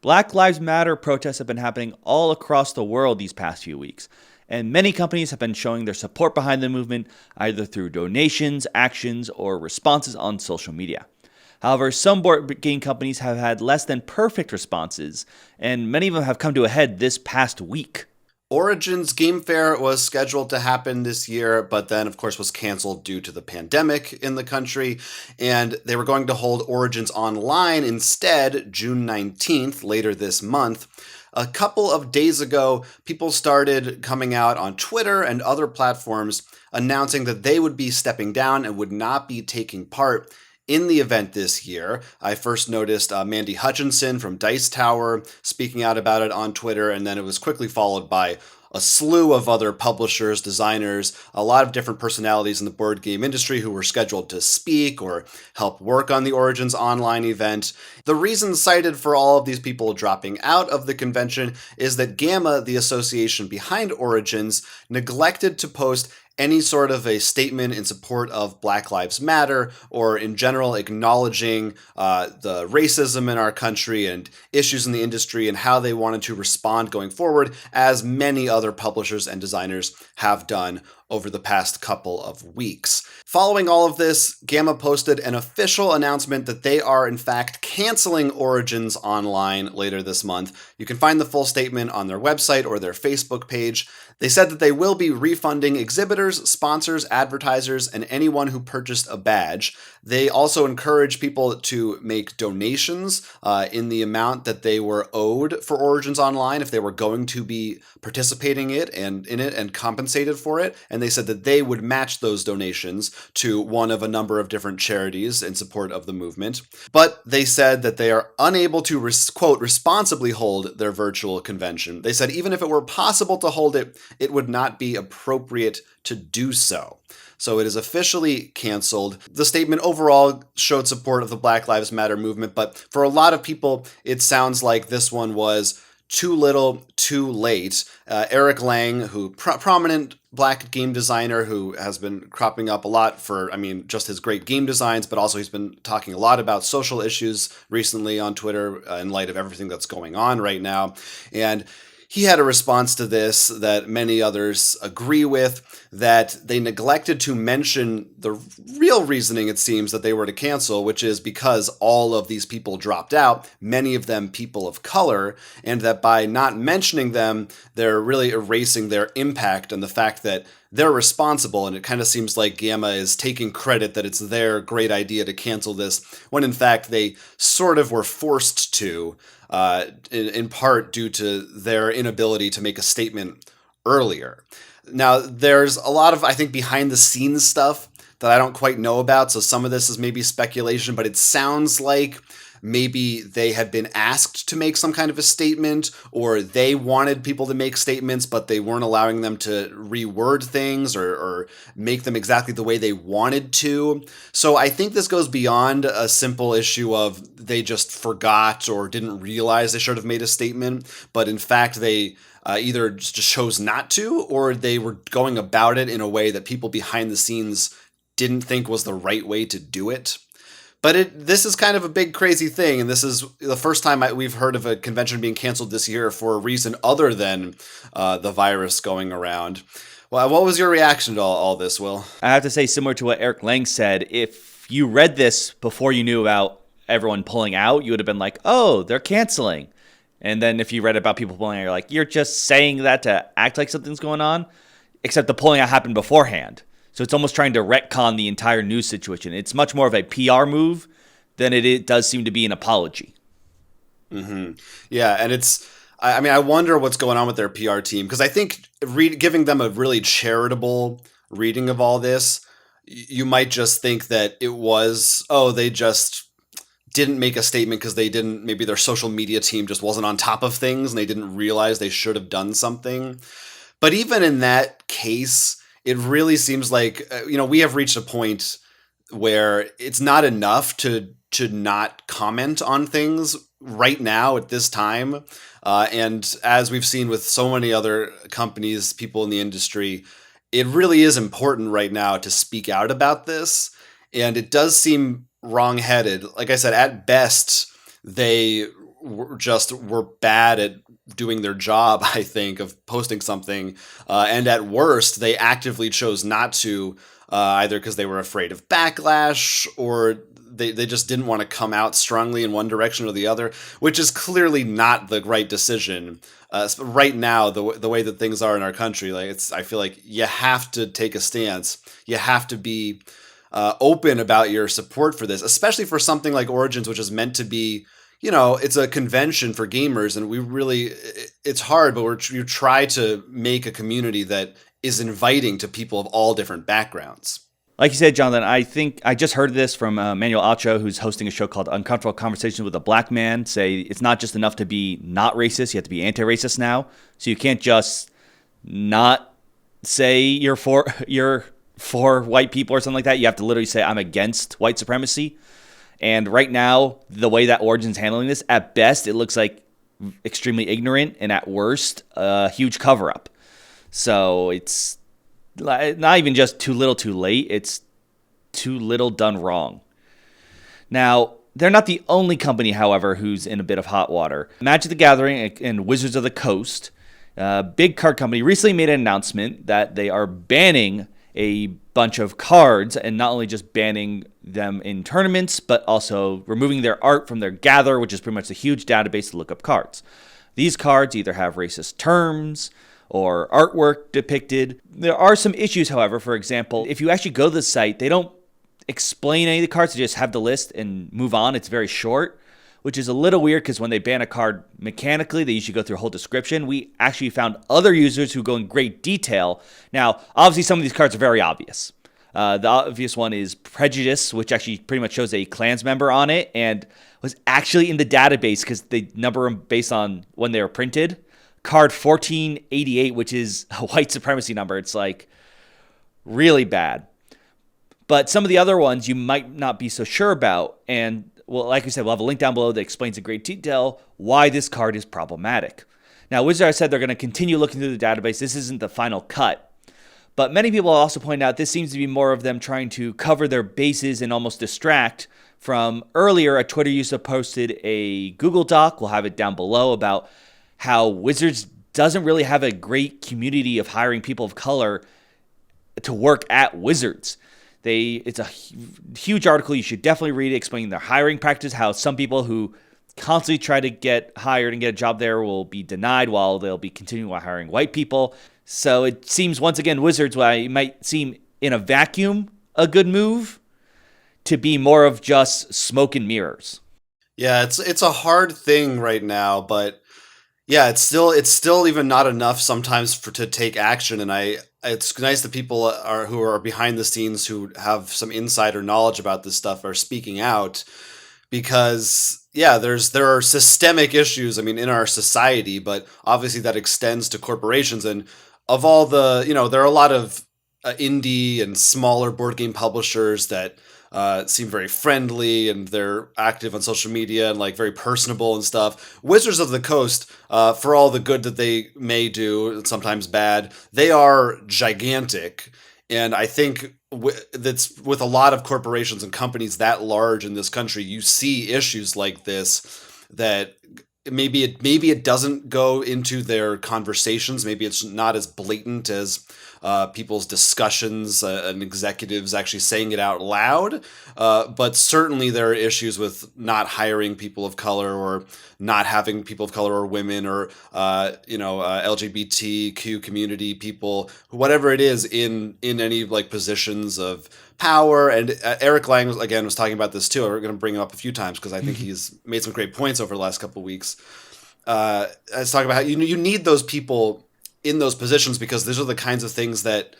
Black Lives Matter protests have been happening all across the world these past few weeks, and many companies have been showing their support behind the movement either through donations, actions, or responses on social media. However, some board game companies have had less than perfect responses, and many of them have come to a head this past week. Origins Game Fair was scheduled to happen this year, but then, of course, was canceled due to the pandemic in the country. And they were going to hold Origins online instead, June 19th, later this month. A couple of days ago, people started coming out on Twitter and other platforms announcing that they would be stepping down and would not be taking part in the event this year. I first noticed Mandy Hutchinson from Dice Tower speaking out about it on Twitter, and then it was quickly followed by a slew of other publishers, designers, a lot of different personalities in the board game industry who were scheduled to speak or help work on the Origins online event. The reason cited for all of these people dropping out of the convention is that GAMA, the association behind Origins, neglected to post any sort of a statement in support of Black Lives Matter or in general acknowledging the racism in our country and issues in the industry and how they wanted to respond going forward, as many other publishers and designers have done over the past couple of weeks. Following all of this, GAMA posted an official announcement that they are in fact canceling Origins online later this month. You can find the full statement on their website or their Facebook page. They said that they will be refunding exhibitors, sponsors, advertisers, and anyone who purchased a badge. They also encourage people to make donations in the amount that they were owed for Origins Online if they were going to be participating in it and compensated for it. And they said that they would match those donations to one of a number of different charities in support of the movement. But they said that they are unable to, quote, responsibly hold their virtual convention. They said even if it were possible to hold it, it would not be appropriate to do so. So it is officially canceled. The statement overall showed support of the Black Lives Matter movement, but for a lot of people, it sounds like this one was too little, too late. Eric Lang, who prominent Black game designer who has been cropping up a lot for, just his great game designs, but also he's been talking a lot about social issues recently on Twitter in light of everything that's going on right now. And he had a response to this that many others agree with, that they neglected to mention the real reasoning, it seems, that they were to cancel, which is because all of these people dropped out, many of them people of color, and that by not mentioning them, they're really erasing their impact and the fact that they're responsible. And it kind of seems like GAMA is taking credit that it's their great idea to cancel this, when in fact they sort of were forced to, in part due to their inability to make a statement earlier. Now, there's a lot of, I think, behind the scenes stuff that I don't quite know about, so some of this is maybe speculation, but it sounds like maybe they had been asked to make some kind of a statement, or they wanted people to make statements, but they weren't allowing them to reword things or make them exactly the way they wanted to. So I think this goes beyond a simple issue of they just forgot or didn't realize they should have made a statement, but in fact they either just chose not to, or they were going about it in a way that people behind the scenes didn't think was the right way to do it. But this is kind of a big, crazy thing, and this is the first time we've heard of a convention being canceled this year for a reason other than the virus going around. Well, what was your reaction to all this, Will? I have to say, similar to what Eric Lang said, if you read this before you knew about everyone pulling out, you would have been like, oh, they're canceling. And then if you read about people pulling out, you're like, you're just saying that to act like something's going on, except the pulling out happened beforehand. So it's almost trying to retcon the entire news situation. It's much more of a PR move than it does seem to be an apology. Mm-hmm. Yeah, and I wonder what's going on with their PR team, because I think giving them a really charitable reading of all this, you might just think that it was, they just didn't make a statement because maybe their social media team just wasn't on top of things and they didn't realize they should have done something. But even in that case, it really seems like, we have reached a point where it's not enough to not comment on things right now at this time. And as we've seen with so many other companies, people in the industry, it really is important right now to speak out about this. And it does seem wrongheaded. Like I said, at best, they were bad at doing their job, I think, of posting something. And at worst, they actively chose not to, either because they were afraid of backlash or they just didn't want to come out strongly in one direction or the other, which is clearly not the right decision. Right now, the way that things are in our country, I feel like you have to take a stance. You have to be open about your support for this, especially for something like Origins, which is meant to be, it's a convention for gamers, and it's hard, but you try to make a community that is inviting to people of all different backgrounds. Like you said, Jonathan, I think I just heard this from Manuel Acho, who's hosting a show called Uncomfortable Conversations with a Black Man, say it's not just enough to be not racist, you have to be anti-racist now. So you can't just not say you're for white people or something like that. You have to literally say I'm against white supremacy. And right now, the way that Origin's handling this, at best, it looks like extremely ignorant, and at worst, a huge cover-up. So it's not even just too little too late, it's too little done wrong. Now, they're not the only company, however, who's in a bit of hot water. Magic the Gathering and Wizards of the Coast, a big card company, recently made an announcement that they are banning a bunch of cards, and not only just banning them in tournaments, but also removing their art from their Gather, which is pretty much a huge database to look up cards. These cards either have racist terms or artwork depicted. There are some issues, however. For example, if you actually go to the site, they don't explain any of the cards. They just have the list and move on. It's very short, which is a little weird because when they ban a card mechanically, they usually go through a whole description. We actually found other users who go in great detail. Now, obviously, some of these cards are very obvious. The obvious one is Prejudice, which actually pretty much shows a clans member on it and was actually in the database because they number them based on when they were printed. Card 1488, which is a white supremacy number. It's like really bad. But some of the other ones you might not be so sure about. And well, like we said, we'll have a link down below that explains in great detail why this card is problematic. Now, Wizards said they're going to continue looking through the database. This isn't the final cut. But many people also point out this seems to be more of them trying to cover their bases and almost distract from earlier. A Twitter user posted a Google Doc, we'll have it down below, about how Wizards doesn't really have a great community of hiring people of color to work at Wizards. It's a huge article. You should definitely read it, explaining their hiring practice, how some people who constantly try to get hired and get a job there will be denied while they'll be continuing hiring white people. So it seems, once again, Wizards, while it might seem in a vacuum a good move, to be more of just smoke and mirrors. Yeah, it's a hard thing right now, but yeah, it's still even not enough sometimes to take action. And it's nice that people who are behind the scenes, who have some insider knowledge about this stuff, are speaking out, because yeah, there are systemic issues, I mean, in our society, but obviously that extends to corporations. And of all the, there are a lot of indie and smaller board game publishers that seem very friendly, and they're active on social media and like very personable and stuff. Wizards of the Coast, for all the good that they may do, sometimes bad, they are gigantic. And I think that's with a lot of corporations and companies that large in this country, you see issues like this that maybe it doesn't go into their conversations. Maybe it's not as blatant as people's discussions and executives actually saying it out loud. But certainly there are issues with not hiring people of color, or not having people of color or women, or LGBTQ community people, whatever it is, in any like positions of power. And Eric Lang was talking about this too. We're going to bring him up a few times because I think he's made some great points over the last couple of weeks. I was talking about how you need those people in those positions, because these are the kinds of things that,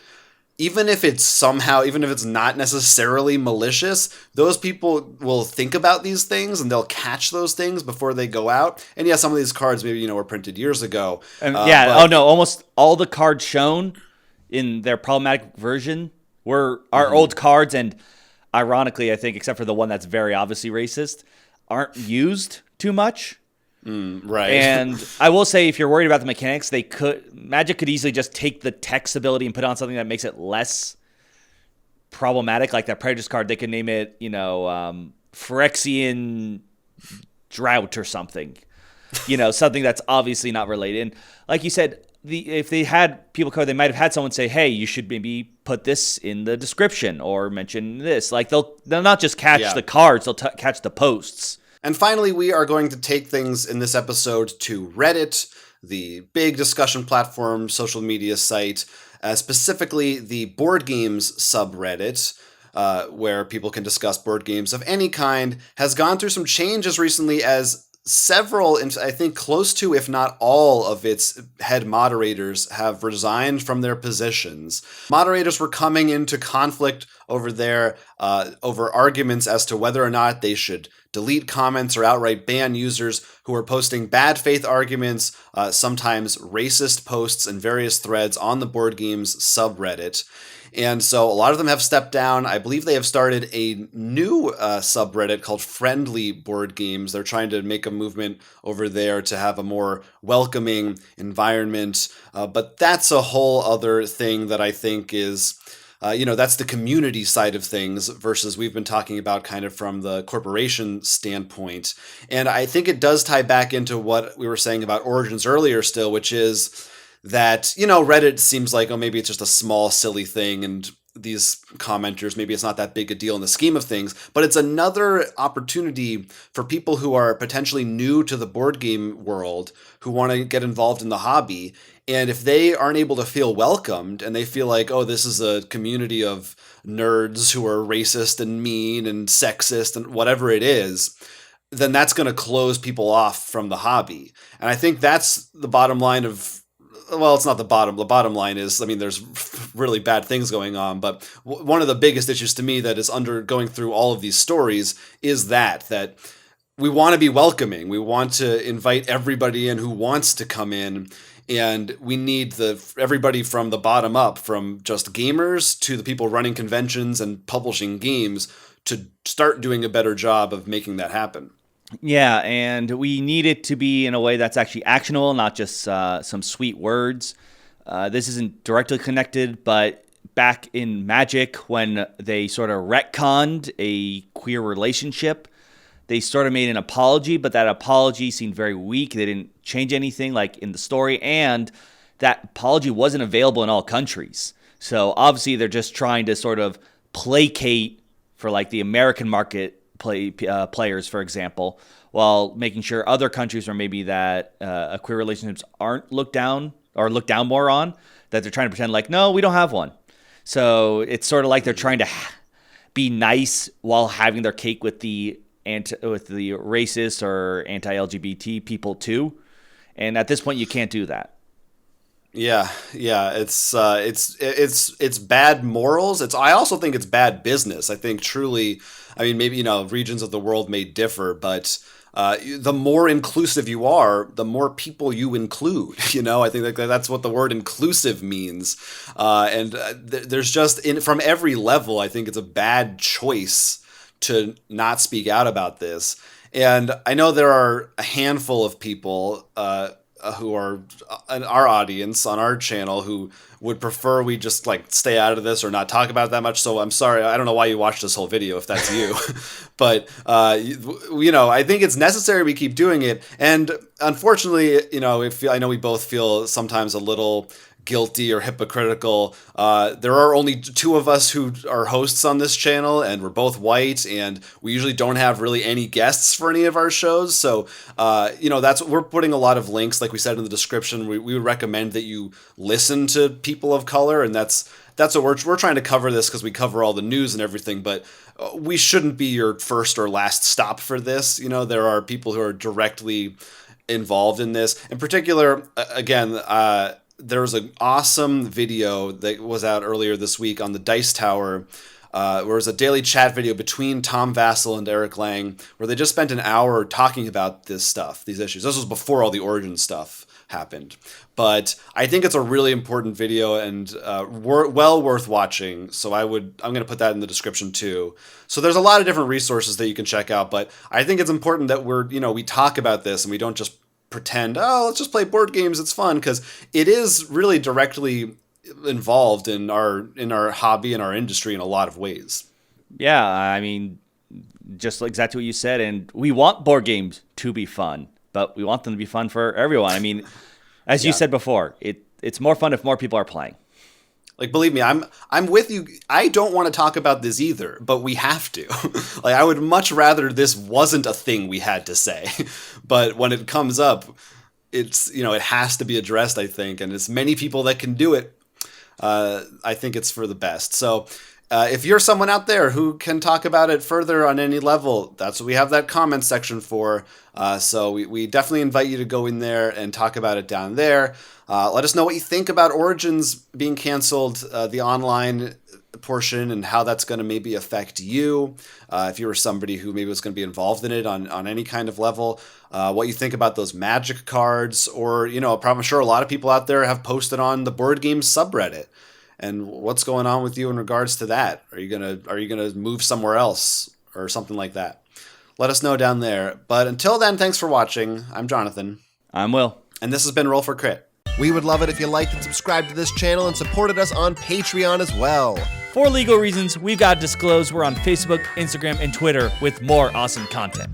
even if it's not necessarily malicious, those people will think about these things and they'll catch those things before they go out. And yeah, some of these cards maybe were printed years ago. Almost all the cards shown in their problematic version are old cards, and ironically, I think, except for the one that's very obviously racist, aren't used too much. Right. And I will say, if you're worried about the mechanics, Magic could easily just take the text ability and put on something that makes it less problematic, like that Prejudice card. They could name it, Phyrexian Drought or something. something that's obviously not related. And like you said, if they had people cover, they might have had someone say, "Hey, you should maybe put this in the description or mention this." Like they'll not just catch Yeah. the cards; they'll catch the posts. And finally, we are going to take things in this episode to Reddit, the big discussion platform, social media site, specifically the board games subreddit, where people can discuss board games of any kind, has gone through some changes recently as several, and I think close to, if not all, of its head moderators have resigned from their positions. Moderators were coming into conflict over there over arguments as to whether or not they should delete comments or outright ban users who are posting bad faith arguments, sometimes racist posts in various threads on the board games subreddit. And so a lot of them have stepped down. I believe they have started a new subreddit called Friendly Board Games. They're trying to make a movement over there to have a more welcoming environment. But that's a whole other thing that I think is, that's the community side of things versus we've been talking about kind of from the corporation standpoint. And I think it does tie back into what we were saying about Origins earlier still, which is that, Reddit seems like, oh, maybe it's just a small, silly thing, and these commenters, maybe it's not that big a deal in the scheme of things, but it's another opportunity for people who are potentially new to the board game world, who want to get involved in the hobby. And if they aren't able to feel welcomed and they feel like, oh, this is a community of nerds who are racist and mean and sexist and whatever it is, then that's going to close people off from the hobby. And I think that's the bottom line of, well, it's not the bottom. The bottom line is, there's really bad things going on, but one of the biggest issues to me that is going through all of these stories is that we want to be welcoming. We want to invite everybody in who wants to come in, and we need everybody from the bottom up, from just gamers to the people running conventions and publishing games, to start doing a better job of making that happen. Yeah, and we need it to be in a way that's actually actionable, not just some sweet words. This isn't directly connected, but back in Magic, when they sort of retconned a queer relationship, they sort of made an apology, but that apology seemed very weak. They didn't change anything like in the story, and that apology wasn't available in all countries. So obviously they're just trying to sort of placate for like the American market players, for example, while making sure other countries where maybe that queer relationships aren't looked down or looked down more on, that they're trying to pretend like, no, we don't have one. So it's sort of like they're trying to be nice while having their cake with the racist or anti-LGBT people too. And at this point, you can't do that. Yeah, it's bad morals. I also think it's bad business. I think truly, maybe regions of the world may differ, but the more inclusive you are, the more people you include. I think that's what the word inclusive means. There's just from every level, I think it's a bad choice to not speak out about this. And I know there are a handful of people who are in our audience on our channel who would prefer we just stay out of this or not talk about it that much. So I'm sorry, I don't know why you watched this whole video if that's you, but I think it's necessary we keep doing it. And unfortunately, if I know we both feel sometimes a little guilty or hypocritical. There are only two of us who are hosts on this channel, and we're both white, and we usually don't have really any guests for any of our shows. So, we're putting a lot of links, like we said in the description. We would recommend that you listen to people of color, and that's what we're trying to cover this because we cover all the news and everything, but we shouldn't be your first or last stop for this. There are people who are directly involved in this. In particular, again, there was an awesome video that was out earlier this week on the Dice Tower, where it was a daily chat video between Tom Vassell and Eric Lang, where they just spent an hour talking about this stuff, these issues. This was before all the Origin stuff happened. But I think it's a really important video and well worth watching. So I'm going to put that in the description too. So there's a lot of different resources that you can check out, but I think it's important that we talk about this and we don't just pretend, oh, let's just play board games, it's fun, because it is really directly involved in our hobby and our industry in a lot of ways. Yeah, just exactly what you said, and we want board games to be fun, but we want them to be fun for everyone. I mean, as you Yeah. said before, it's more fun if more people are playing. Like, believe me, I'm with you. I don't want to talk about this either, but we have to. Like, I would much rather this wasn't a thing we had to say. But when it comes up, it's, it has to be addressed, I think. And as many people that can do it, I think it's for the best. So if you're someone out there who can talk about it further on any level, that's what we have that comment section for. So we definitely invite you to go in there and talk about it down there. Let us know what you think about Origins being canceled, the online portion, and how that's going to maybe affect you. If you were somebody who maybe was going to be involved in it on any kind of level, what you think about those Magic cards, or, I'm sure a lot of people out there have posted on the board game subreddit. And what's going on with you in regards to that? Are you gonna move somewhere else or something like that? Let us know down there. But until then, thanks for watching. I'm Jonathan. I'm Will. And this has been Roll for Crit. We would love it if you liked and subscribed to this channel and supported us on Patreon as well. For legal reasons, we've got to disclose we're on Facebook, Instagram, and Twitter with more awesome content.